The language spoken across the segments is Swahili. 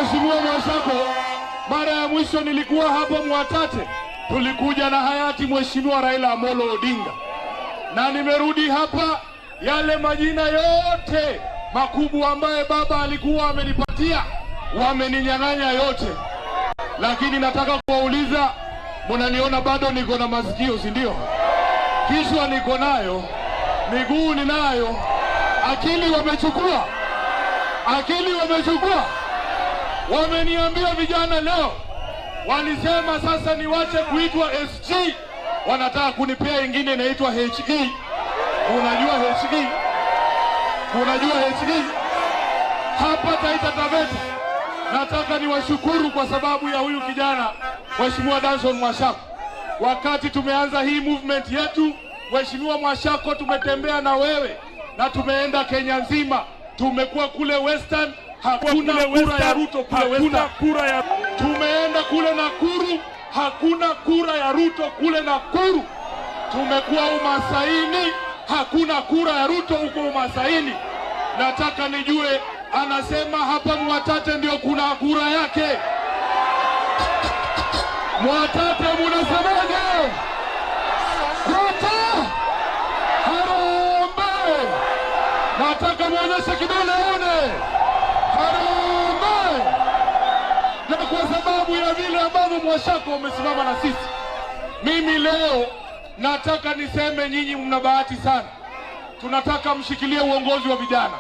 Mheshimiwa Mwashako, mara ya mwisho nilikuwa hapa Mwatate, tulikuja na hayati Mheshimiwa Raila Amolo Odinga, na nimerudi hapa. Yale majina yote makubwa ambaye baba alikuwa amenipatia wameninyang'anya yote, lakini nataka kuwauliza, mnaniona bado niko na masikio, si ndio? Kichwa niko nayo, miguu ninayo, akili wamechukua. Wameniambia vijana leo, walisema sasa niwache kuitwa SG, wanataka kunipea ingine inaitwa HE. Unajua HE? Hapa Taita Taveta. Nataka niwashukuru kwa sababu ya huyu kijana Mheshimiwa Danson Mwashako. Wakati tumeanza hii movement yetu, Mheshimiwa Mwashako, tumetembea na wewe na tumeenda Kenya nzima. Tumekuwa kule Western, hakuna kura ya Ruto kule Western. Tumeenda kule Nakuru, hakuna kura ya Ruto kule Nakuru. Tumekuwa Umasaini, hakuna kura ya Ruto huko Umasaini. Nataka nijue, anasema hapa Mwatate ndio kuna kura yake. Mwatate munasemaje? Ruto Harambee! Nataka muonyeshe kidole one. Harambee! Na kwa sababu ya vile ambavyo Mwashako umesimama na sisi, mimi leo nataka niseme nyinyi mna bahati sana. Tunataka mshikilie uongozi wa vijana.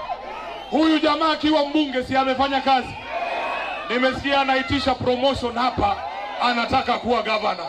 Huyu jamaa akiwa mbunge si amefanya kazi? Nimesikia anaitisha promotion hapa, anataka kuwa gavana.